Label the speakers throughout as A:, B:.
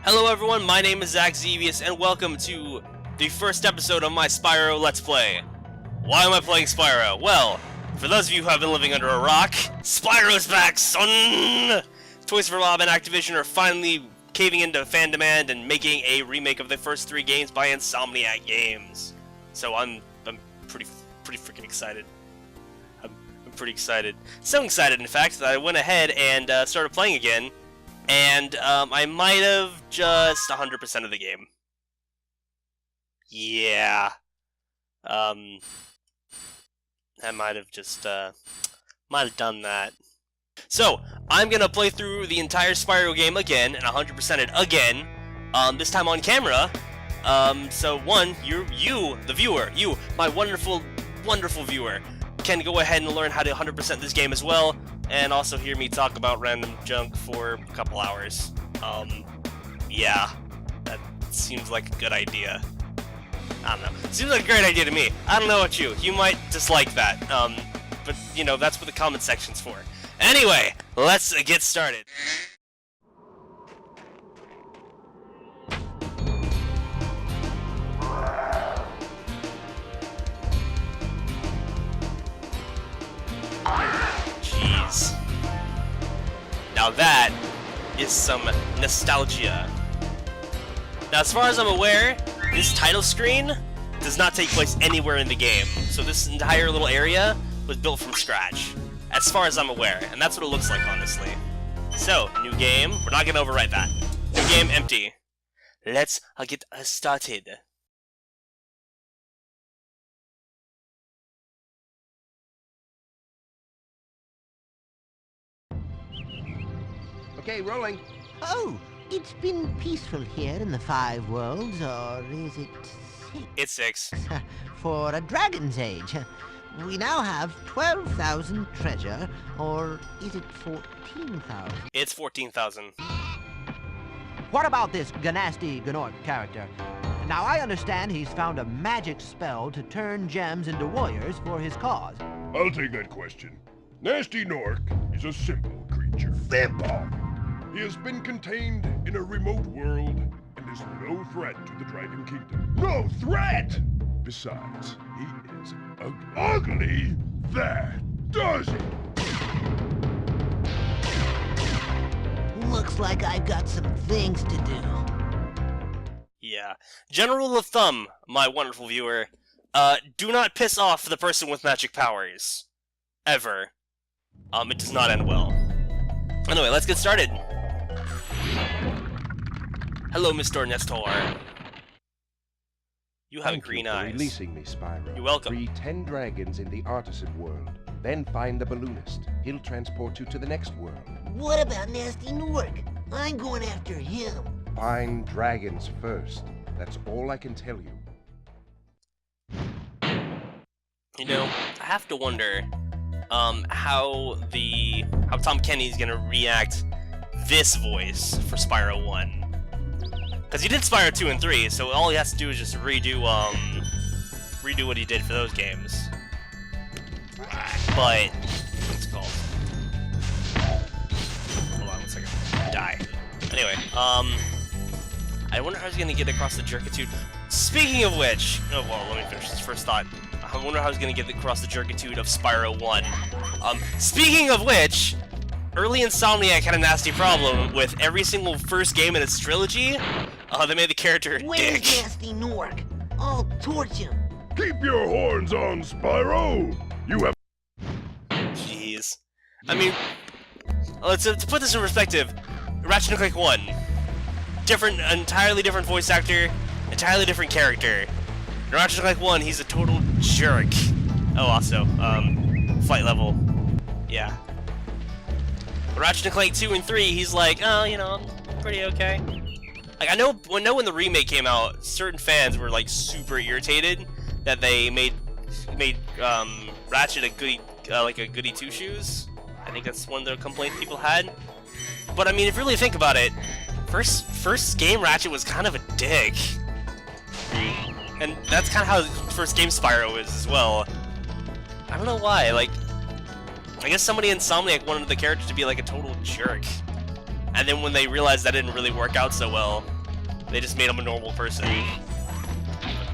A: Hello everyone, my name is Zach Zevius, and welcome to the first episode of my Spyro Let's Play. Why am I playing Spyro? Well, for those of you who have been living under a rock, Spyro's back, son! Toys for Bob and Activision are finally caving into fan demand and making a remake of the first three games by Insomniac Games. So I'm pretty freaking excited. I'm pretty excited. So excited, in fact, that I went ahead and started playing again. And I might have just 100% of the game. Yeah. I might have just might have done that. So I'm gonna play through the entire Spyro game again and 100% it again. This time on camera. So one, you, the viewer, you, my wonderful viewer, can go ahead and learn how to 100% this game as well. And also hear me talk about random junk for a couple hours. Yeah, that seems like a good idea. I don't know. Seems like a great idea to me. I don't know about you. You might dislike that. But, you know, that's what the comment section's for. Anyway, let's get started. Jeez. Now that is some nostalgia. Now, as far as I'm aware, this title screen does not take place anywhere in the game. So this entire little area was built from scratch, as far as I'm aware. And that's what it looks like, honestly. So, new game. We're not gonna overwrite that. New game, empty. Let's get started.
B: Okay, rolling.
C: Oh, it's been peaceful here in the Five Worlds, or is it six?
A: It's 6.
C: For a Dragon's Age. We now have 12,000 treasure, or is it 14,000?
A: It's 14,000.
D: What about this Ganasty Gnort character? Now, I understand he's found a magic spell to turn gems into warriors for his cause.
E: I'll take that question. Nasty Nork is a simple creature. Simple! He has been contained in a remote world and is no threat to the Dragon Kingdom. No threat! Besides, he is ugly. Ugly? That does it!
C: Looks like I've got some things to do.
A: Yeah. General rule of thumb, my wonderful viewer, do not piss off the person with magic powers. Ever. It does not end well. Anyway, let's get started. Hello, Mr. Nestor. You have green eyes.
B: Releasing me, Spyro.
A: You're welcome.
B: Free 10 dragons in the Artisan world. Then find the balloonist. He'll transport you to the next world.
C: What about Nasty Nork? I'm going after him.
B: Find dragons first. That's all I can tell you.
A: You know, I have to wonder, how Tom Kenny's gonna react this voice for Spyro 1. Because he did Spyro 2 and 3, so all he has to do is just redo what he did for those games. But, what's it called? Hold on one second. Die. Anyway, I wonder how he's gonna get across the jerkitude. Speaking of which, oh well, let me finish this first thought. I wonder how he's gonna get across the jerkitude of Spyro 1. Speaking of which, early Insomniac had a nasty problem with every single first game in its trilogy. They made the character a
C: Where's
A: dick.
C: Nasty Nork? I'll torch him.
E: Keep your horns on, Spyro! You have...
A: Jeez. I mean, to put this in perspective, Ratchet & Clank 1. Entirely different voice actor, entirely different character. In Ratchet & Clank 1, he's a total jerk. Oh, also, flight level. Yeah. Ratchet & Clank 2 and 3, he's like, oh, you know, I'm pretty okay. Like, I know when the remake came out, certain fans were like super irritated that they made Ratchet a goody, like a goody two shoes. I think that's one of the complaints people had. But I mean, if you really think about it, first game Ratchet was kind of a dick, and that's kind of how first game Spyro is as well. I don't know why. Like, I guess somebody in Insomniac wanted the character to be like a total jerk. And then when they realized that didn't really work out so well, They just made him a normal person.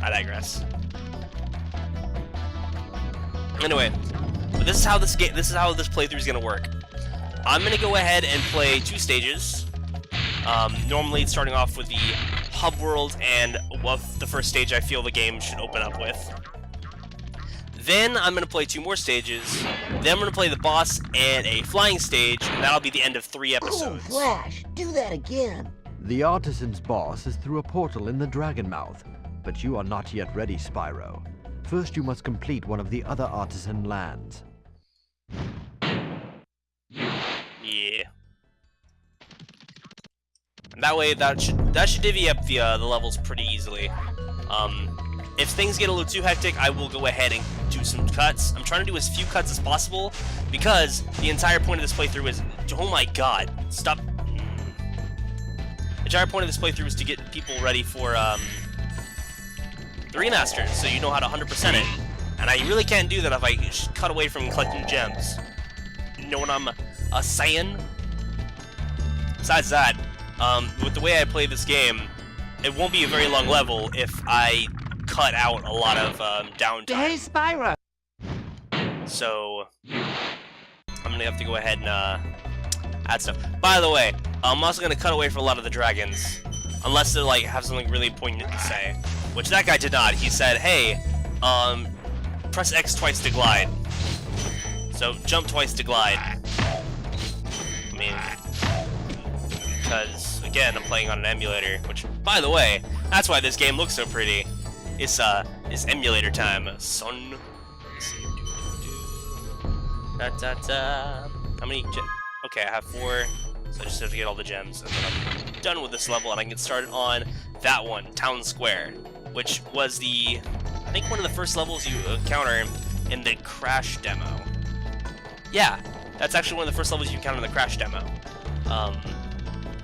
A: I digress. Anyway, but this is how this playthrough is gonna work. I'm gonna go ahead and play 2 stages. Normally starting off with the hub world and what the first stage I feel the game should open up with. Then I'm gonna play 2 more stages. Then I'm gonna play the boss and a flying stage, and that'll be the end of 3 episodes.
C: Oh, Flash, do that again.
D: The Artisan's boss is through a portal in the Dragon Mouth, but you are not yet ready, Spyro. First, you must complete one of the other Artisan lands.
A: Yeah. And that way, that should divvy up the levels pretty easily. If things get a little too hectic, I will go ahead and do some cuts. I'm trying to do as few cuts as possible because the entire point of this playthrough is, oh my god, stop. The entire point of this playthrough is to get people ready for the remasters, so you know how to 100% it. And I really can't do that if I cut away from collecting gems. You know what I'm saying? Besides that, with the way I play this game, it won't be a very long level if I cut out a lot of downtime.
C: Hey, Spyro.
A: So I'm gonna have to go ahead and add stuff. By the way, I'm also gonna cut away from a lot of the dragons, unless they like have something really poignant to say, which that guy did not. He said, "Hey, press X twice to glide." So jump twice to glide. I mean, because again, I'm playing on an emulator, which, by the way, that's why this game looks so pretty. It's emulator time, son. Let's see. How many gems? Okay, I have 4, so I just have to get all the gems, and then I'm done with this level, and I can get started on that one, Town Square, which was I think one of the first levels you encounter in the Crash demo. Yeah, that's actually one of the first levels you encounter in the Crash demo,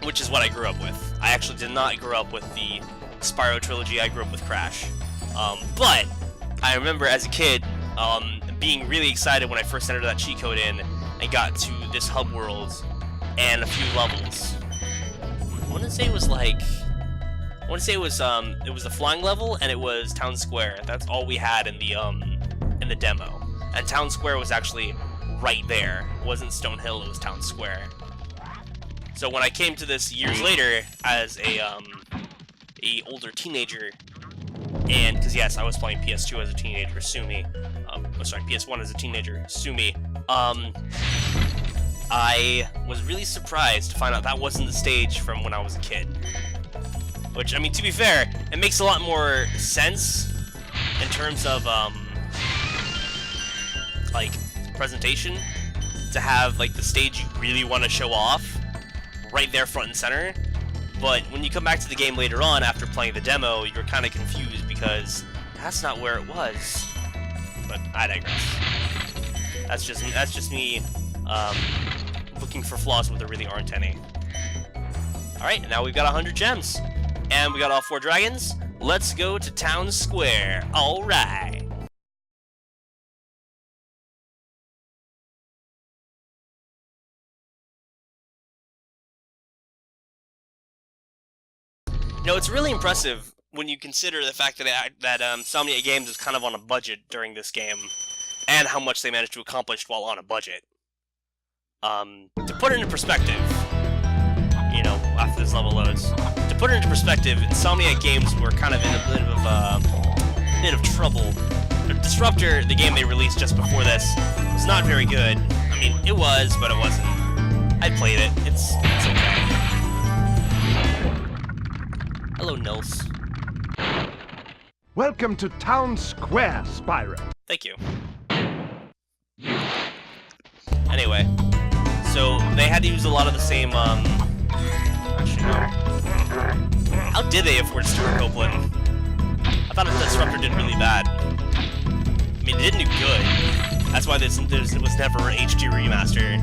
A: which is what I grew up with. I actually did not grow up with the Spyro trilogy, I grew up with Crash. But I remember as a kid being really excited when I first entered that cheat code in and got to this hub world and a few levels. I want to say it was it was the flying level and it was Town Square. That's all we had in the demo. And Town Square was actually right there. It wasn't Stone Hill, it was Town Square. So when I came to this years later as a older teenager, and because yes, I was playing PS2 as a teenager, sue me. Sorry, PS1 as a teenager, sue me. I was really surprised to find out that wasn't the stage from when I was a kid. Which, I mean, to be fair, it makes a lot more sense in terms of like presentation to have like the stage you really want to show off right there front and center. But when you come back to the game later on after playing the demo, you're kind of confused because that's not where it was. But I digress. That's just me looking for flaws where there really aren't any. Alright, and now we've got 100 gems. And we got all 4 dragons. Let's go to Town Square. Alright. You know, it's really impressive when you consider the fact that Insomniac Games was kind of on a budget during this game, and how much they managed to accomplish while on a budget. To put it into perspective, you know, after this level loads, to put it into perspective, Insomniac Games were kind of in a bit of trouble. Disruptor, the game they released just before this, was not very good. I mean, it was, but it wasn't. I played it. It's okay. Hello, Nils.
E: Welcome to Town Square, Spyro.
A: Thank you. Anyway, so they had to use a lot of the same, actually, no. How did they afford Stuart Copeland? I thought the Disruptor did really bad. I mean, it didn't do good. That's why there was never an HD remaster.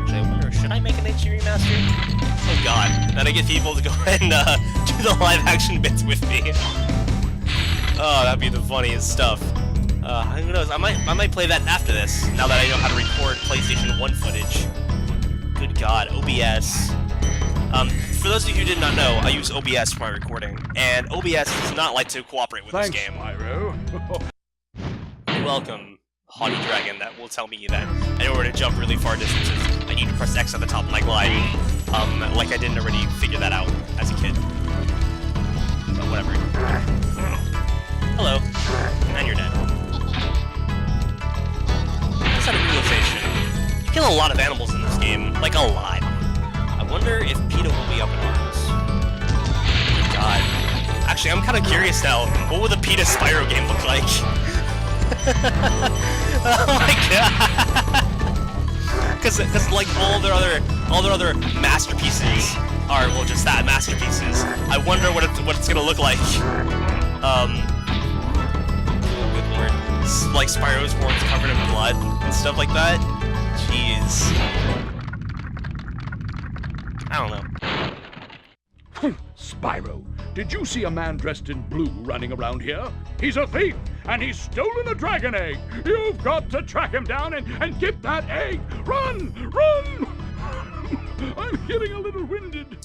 A: Actually, I wonder, should I make an HD remaster? Oh god, then I get people to go ahead and do the live action bits with me. Oh, that'd be the funniest stuff. Who knows? I might play that after this, now that I know how to record PlayStation 1 footage. Good god, OBS. for those of you who did not know, I use OBS for my recording, and OBS does not like to cooperate with this game.
E: Spyro.
A: Welcome, haughty dragon that will tell me that in order to jump really far distances, I need to press X at the top of my glide. Like I didn't already figure that out as a kid. But whatever. Hello. And you're dead. I just had a realization. You kill a lot of animals in this game. Like, a lot. I wonder if PETA will be up in arms. Good God. Actually, I'm kind of curious now. What would the PETA Spyro game look like? Oh my God! Because like all their other masterpieces are, well, just that, masterpieces. I wonder what it's gonna look like. Oh, good lord. Like Spyro's horns covered in blood and stuff like that. Jeez. I don't know.
E: Spyro, did you see a man dressed in blue running around here? He's a thief, and he's stolen a dragon egg! You've got to track him down and get that egg! Run! Run! I'm getting a little winded.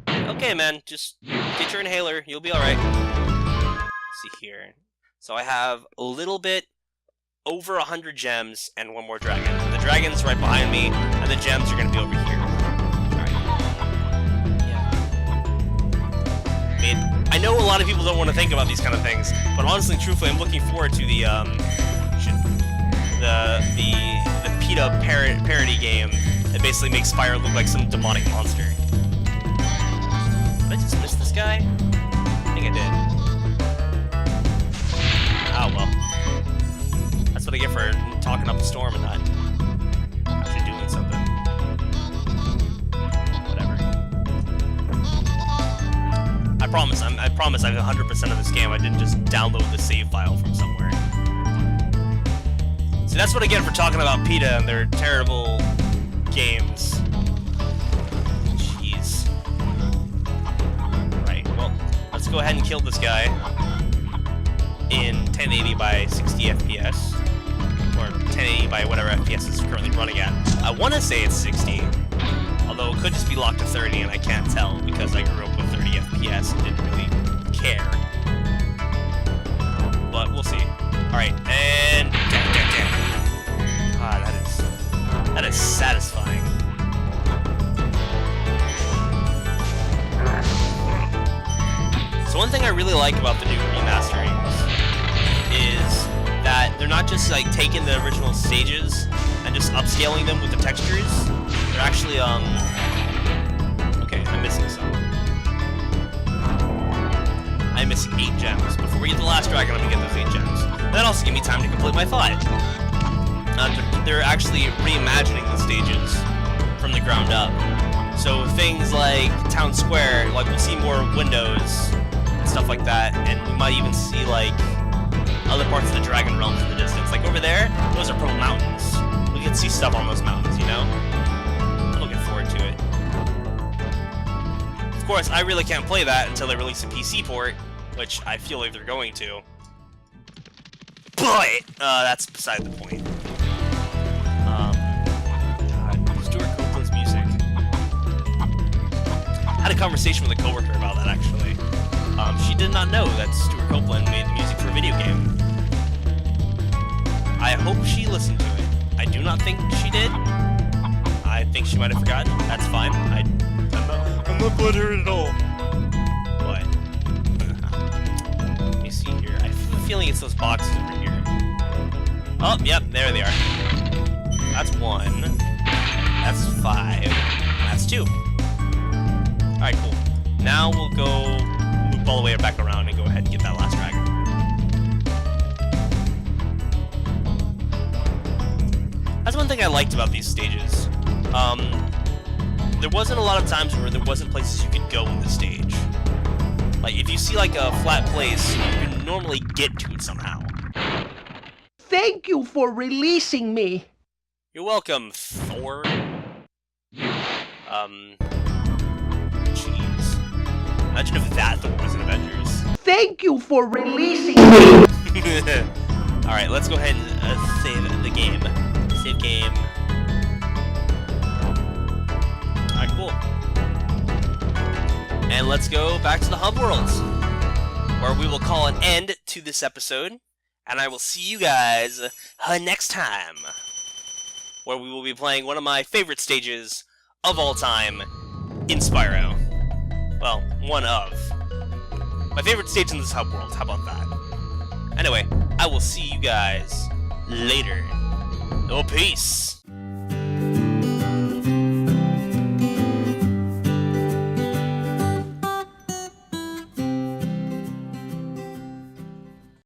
A: Okay, man, just get your inhaler, you'll be alright. See here. So I have a little bit over 100 gems and one more dragon. The dragon's right behind me, and the gems are gonna be over here. I know a lot of people don't want to think about these kind of things, but honestly, truthfully, I'm looking forward to the PETA parody game that basically makes Spyro look like some demonic monster. Did I just miss this guy? I think I did. Oh well. That's what I get for talking up a storm and not actually doing something. I promise I have 100% of this game. I didn't just download the save file from somewhere. So that's what I get for talking about PETA and their terrible games. Jeez. Right, well, let's go ahead and kill this guy in 1080 by 60 FPS. Or 1080 by whatever FPS it's currently running at. I want to say it's 60. Although it could just be locked to 30 and I can't tell because I grew up with 30 FPS and didn't really care. But we'll see. Alright, and... God, that is satisfying. So one thing I really like about the new remasterings is that they're not just like taking the original stages and just upscaling them with the textures. They're actually, okay, I'm missing some. I'm missing 8 gems. Before we get the last dragon, I'm gonna get those 8 gems. And that also give me time to complete my thought. They're actually reimagining the stages from the ground up. So things like Town Square, like we'll see more windows and stuff like that, and we might even see like other parts of the Dragon Realms in the distance. Like over there, those are purple mountains. We can see stuff on those mountains, you know? To it. Of course, I really can't play that until they release a PC port, which I feel like they're going to. But that's beside the point. God, Stuart Copeland's music. I had a conversation with a coworker about that actually. She did not know that Stuart Copeland made the music for a video game. I hope she listened to it. I do not think she did. I think she might have forgotten. That's fine. I'm not butthurt at all. But let me see here. I have a feeling it's those boxes over here. Oh, yep, there they are. That's 1. That's 5. That's 2. Alright, cool. Now we'll go loop all the way back around and go ahead and get that last dragon. That's one thing I liked about these stages. There wasn't a lot of times where there wasn't places you could go in the stage. Like, if you see, like, a flat place, you can normally get to it somehow.
F: Thank you for releasing me!
A: You're welcome, Thor. Jeez. Imagine if that Thor was in Avengers.
F: Thank you for releasing me!
A: Alright, let's go ahead and save the game. Save game. Alright, cool. and let's go back to the hub world, where we will call an end to this episode, and I will see you guys next time, where we will be playing one of my favorite stages of all time in Spyro. Well, one of. My favorite stage in this hub world, how about that? Anyway, I will see you guys later. Oh, peace!